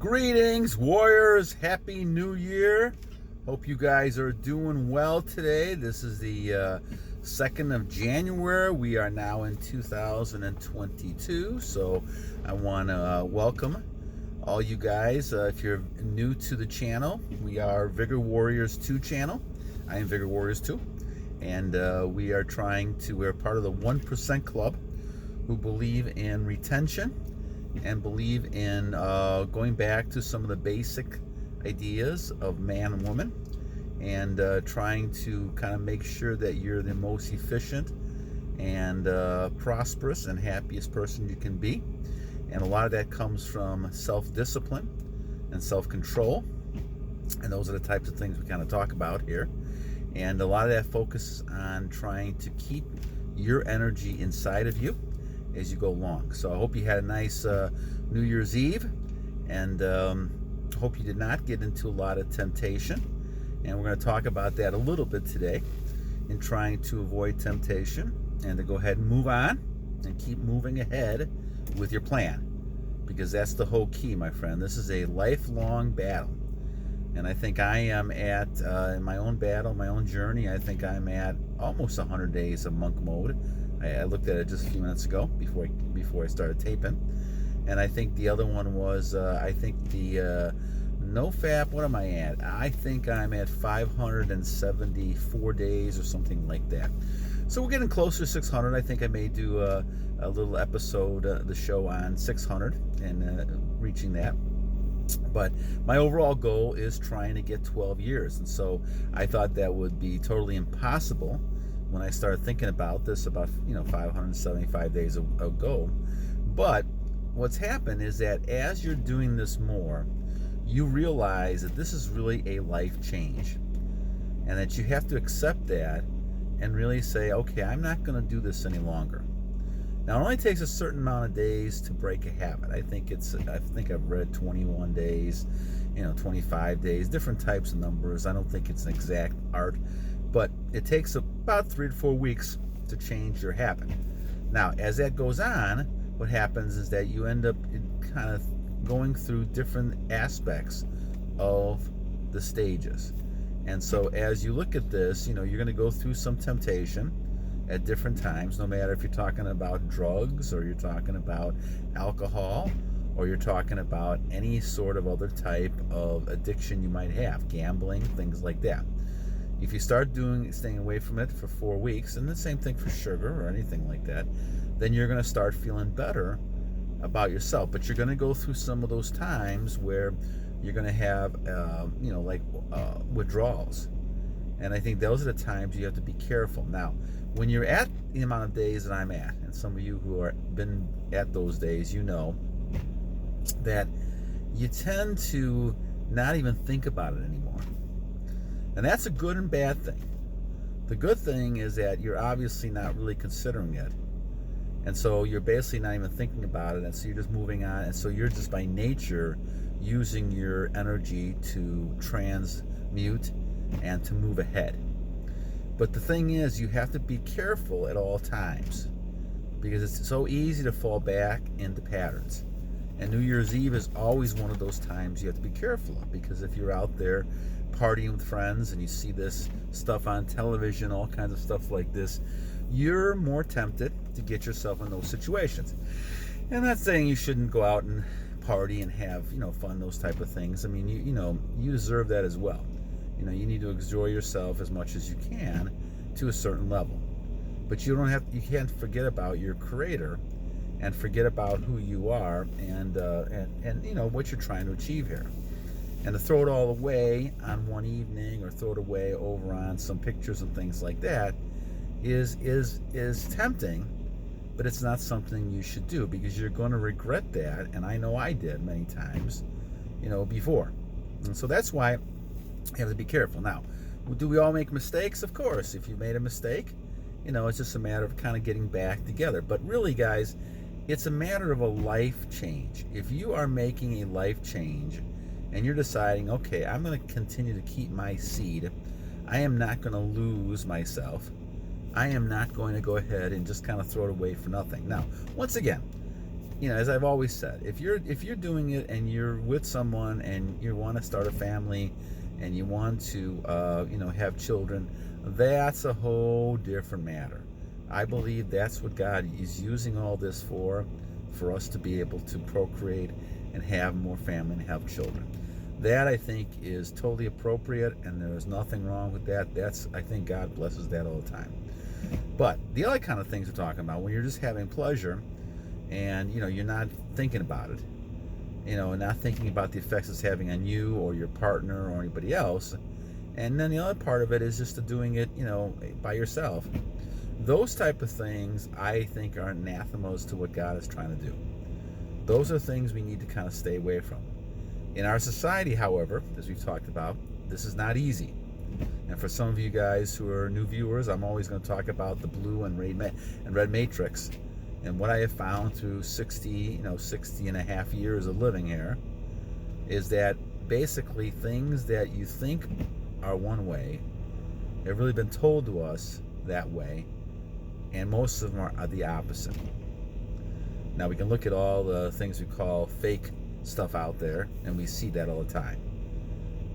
Greetings, warriors. Happy New Year. Hope you guys are doing well today. This is the 2nd of January. We are now in 2022. So I want to welcome all you guys. If you're new to the channel, we are Vigor Warriors 2 channel. I am Vigor Warriors 2. And we're part of the 1% club who believe in retention and believe in going back to some of the basic ideas of man and woman, and trying to kind of make sure that you're the most efficient and prosperous and happiest person you can be. And a lot of that comes from self-discipline and self-control, and those are the types of things we kind of talk about here. And a lot of that focuses on trying to keep your energy inside of you as you go along. So I hope you had a nice New Year's Eve, and hope you did not get into a lot of temptation. And we're going to talk about that a little bit today, in trying to avoid temptation and to go ahead and move on and keep moving ahead with your plan, because that's the whole key, my friend. This is a lifelong battle, and I think I am at in my own battle, my own journey. I think I'm at almost 100 days of monk mode. I looked at it just a few minutes ago before I started taping, and I think the other one was NoFap. What am I at? I think I'm at 574 days or something like that. So we're getting closer to 600. I think I may do a little episode, the show on 600 and reaching that. But my overall goal is trying to get 12 years, and so I thought that would be totally impossible when I started thinking about this about 575 days ago. But what's happened is that as you're doing this more, you realize that this is really a life change, and that you have to accept that and really say, okay, I'm not going to do this any longer. Now, it only takes a certain amount of days to break a habit. I think I've read 21 days, 25 days, different types of numbers. I don't think it's an exact art, but it takes about 3 to 4 weeks to change your habit. Now, as that goes on, what happens is that you end up kind of going through different aspects of the stages. And so as you look at this, you're going to go through some temptation at different times, no matter if you're talking about drugs, or you're talking about alcohol, or you're talking about any sort of other type of addiction you might have, gambling, things like that. If you start staying away from it for 4 weeks, and the same thing for sugar or anything like that, then you're going to start feeling better about yourself. But you're going to go through some of those times where you're going to have, withdrawals. And I think those are the times you have to be careful. Now, when you're at the amount of days that I'm at, and some of you who are been at those days, that you tend to not even think about it anymore. And that's a good and bad thing. The good thing is that you're obviously not really considering it. And so you're basically not even thinking about it, and so you're just moving on. And so you're just by nature using your energy to transmute and to move ahead. But the thing is, you have to be careful at all times, because it's so easy to fall back into patterns. And New Year's Eve is always one of those times you have to be careful of, because if you're out there partying with friends and you see this stuff on television, all kinds of stuff like this, you're more tempted to get yourself in those situations. And I'm not saying you shouldn't go out and party and have fun, those type of things. I mean, you deserve that as well. You need to enjoy yourself as much as you can to a certain level, but you can't forget about your creator and forget about who you are and what you're trying to achieve here. And to throw it all away on one evening, or throw it away over on some pictures and things like that is tempting, but it's not something you should do, because you're going to regret that. And I know I did many times, before. And so that's why you have to be careful. Now, do we all make mistakes? Of course. If you made a mistake, it's just a matter of kind of getting back together. But really, guys, it's a matter of a life change. If you are making a life change and you're deciding, okay, I'm going to continue to keep my seed, I am not going to lose myself, I am not going to go ahead and just kind of throw it away for nothing. Now, once again, as I've always said, if you're doing it and you're with someone and you want to start a family and you want to have children, that's a whole different matter. I believe that's what God is using all this for us to be able to procreate and have more family and have children. That, I think, is totally appropriate, and there's nothing wrong with that. I think God blesses that all the time. But the other kind of things we're talking about, when you're just having pleasure and you're not thinking about it, and not thinking about the effects it's having on you or your partner or anybody else, and then the other part of it is just doing it by yourself. Those type of things, I think, are anathemas to what God is trying to do. Those are things we need to kind of stay away from. In our society, however, as we've talked about, this is not easy. And for some of you guys who are new viewers, I'm always going to talk about the blue and red matrix. And what I have found through 60 and a half years of living here is that basically things that you think are one way have really been told to us that way, and most of them are the opposite. Now, we can look at all the things we call fake stuff out there, and we see that all the time.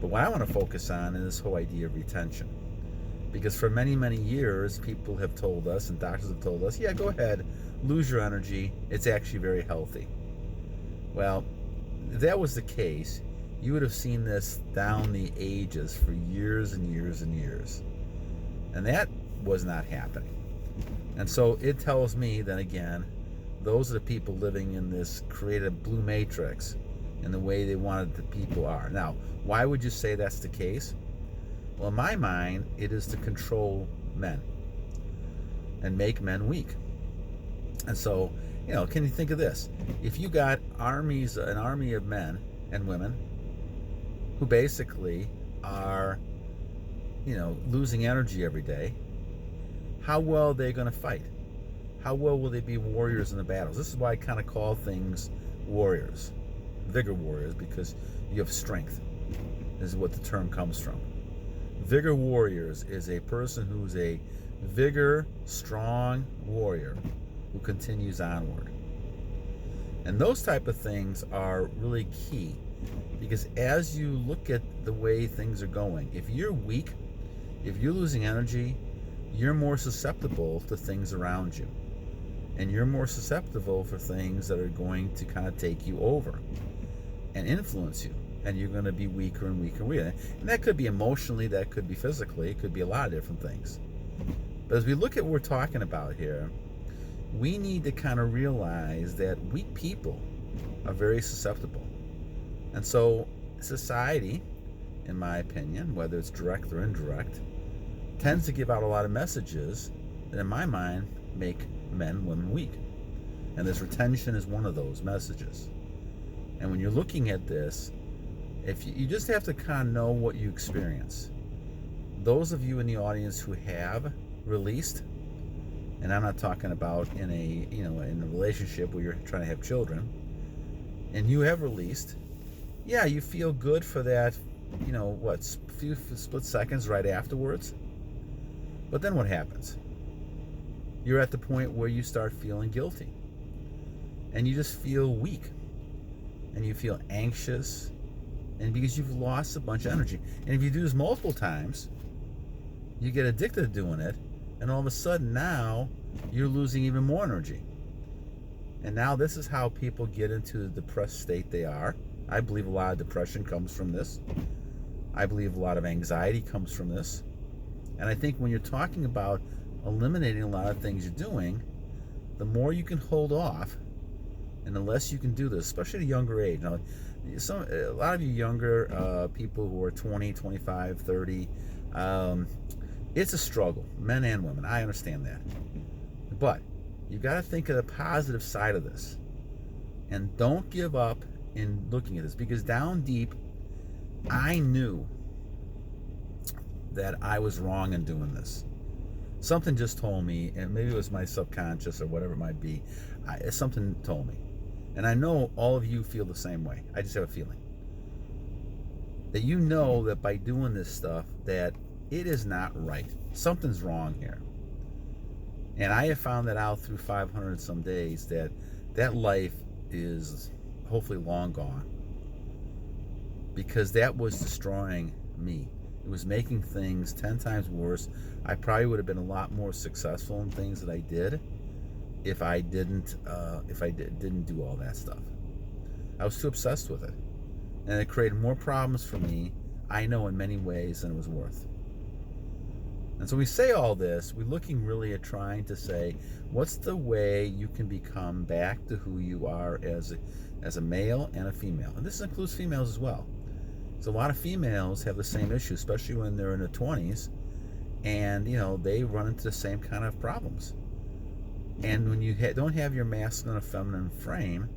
But what I want to focus on is this whole idea of retention. Because for many, many years, people have told us, and doctors have told us, yeah, go ahead, lose your energy. It's actually very healthy. Well, if that was the case, you would have seen this down the ages for years and years and years. And that was not happening. And so it tells me that, again, those are the people living in this creative blue matrix and the way they wanted the people are. Now, why would you say that's the case? Well, in my mind, it is to control men and make men weak. And so, can you think of this? If you got an army of men and women who basically are, losing energy every day, how well are they going to fight? How well will they be warriors in the battles? This is why I kind of call things warriors, vigor warriors, because you have strength. This is what the term comes from. Vigor warriors is a person who's a vigor, strong warrior who continues onward. And those type of things are really key, because as you look at the way things are going, if you're weak, if you're losing energy, you're more susceptible to things around you. And you're more susceptible for things that are going to kind of take you over and influence you. And you're going to be weaker and weaker and weaker. And that could be emotionally, that could be physically, it could be a lot of different things. But as we look at what we're talking about here, we need to kind of realize that weak people are very susceptible. And so society, in my opinion, whether it's direct or indirect, tends to give out a lot of messages that, in my mind, make men and women weak. And this retention is one of those messages. And when you're looking at this, if you just have to kind of know what you experience. Those of you in the audience who have released, and I'm not talking about in a relationship where you're trying to have children, and you have released, yeah, you feel good for that, few split seconds right afterwards. But then what happens? You're at the point where you start feeling guilty, and you just feel weak, and you feel anxious, and because you've lost a bunch of energy. And if you do this multiple times, you get addicted to doing it, and all of a sudden now you're losing even more energy. And now this is how people get into the depressed state they are. I believe a lot of depression comes from this. I believe a lot of anxiety comes from this. And I think when you're talking about eliminating a lot of things you're doing, the more you can hold off and the less you can do this, especially at a younger age. Now, a lot of you younger people who are 20, 25, 30, it's a struggle, men and women. I understand that. But you got to think of the positive side of this. And don't give up in looking at this, because down deep, I knew that I was wrong in doing this. Something just told me, and maybe it was my subconscious or whatever it might be, something told me. And I know all of you feel the same way. I just have a feeling that you know that by doing this stuff that it is not right. Something's wrong here. And I have found that out through 500 some days, that life is hopefully long gone, because that was destroying me. It was making things 10 times worse. I probably would have been a lot more successful in things that I did if I didn't do all that stuff. I was too obsessed with it, and it created more problems for me, I know, in many ways than it was worth. And so we say all this, we're looking really at trying to say, what's the way you can become back to who you are as a male and a female? And this includes females as well. So a lot of females have the same issue, especially when they're in their 20s, and they run into the same kind of problems. And when you don't have your masculine or feminine frame,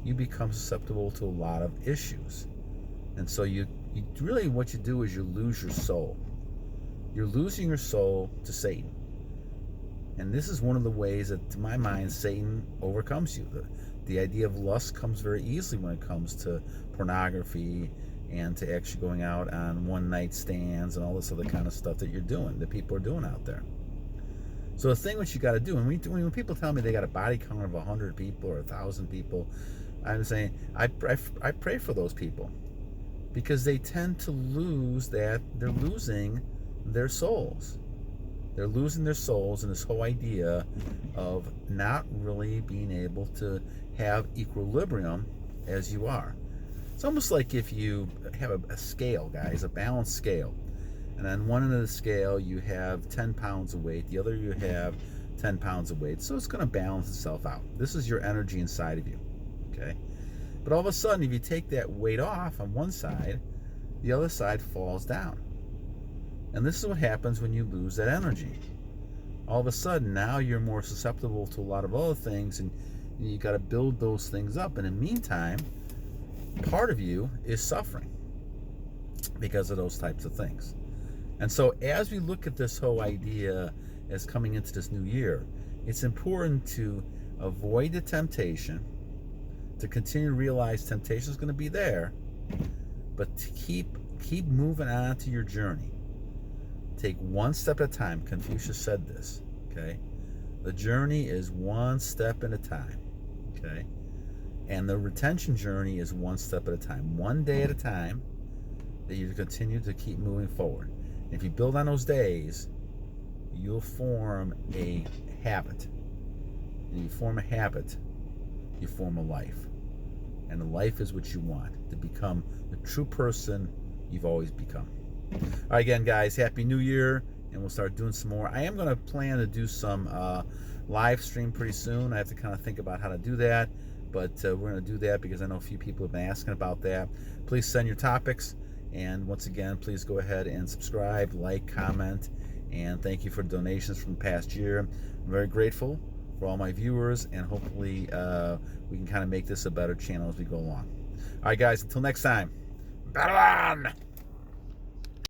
you become susceptible to a lot of issues. And so you really, what you do is you lose your soul. You're losing your soul to Satan. And this is one of the ways that, to my mind, Satan overcomes you. The idea of lust comes very easily when it comes to pornography and to actually going out on one-night stands and all this other kind of stuff that you're doing, that people are doing out there. So the thing what you got to do, and when people tell me they got a body count of 100 people or 1,000 people, I'm saying I pray for those people, because they tend to lose that. They're losing their souls. They're losing their souls in this whole idea of not really being able to have equilibrium as you are. It's almost like if you have a scale, guys, a balanced scale, and on one end of the scale you have 10 pounds of weight, the other you have 10 pounds of weight, so it's going to balance itself out. This is your energy inside of you, okay? But all of a sudden, if you take that weight off on one side, the other side falls down. And this is what happens when you lose that energy. All of a sudden, now you're more susceptible to a lot of other things, and you got to build those things up. And in the meantime, part of you is suffering because of those types of things. And so as we look at this whole idea as coming into this new year, it's important to avoid the temptation, to continue to realize temptation is going to be there, but to keep moving on to your journey. Take one step at a time. Confucius said this, okay? The journey is one step at a time, okay? And the retention journey is one step at a time, one day at a time, that you continue to keep moving forward. And if you build on those days, you'll form a habit. And you form a habit, you form a life. And the life is what you want, to become the true person you've always become. All right, again, guys, Happy New Year, and we'll start doing some more. I am going to plan to do some live stream pretty soon. I have to kind of think about how to do that, but we're going to do that because I know a few people have been asking about that. Please send your topics, and once again, please go ahead and subscribe, like, comment, and thank you for donations from the past year. I'm very grateful for all my viewers, and hopefully we can kind of make this a better channel as we go along. All right, guys, until next time, battle on!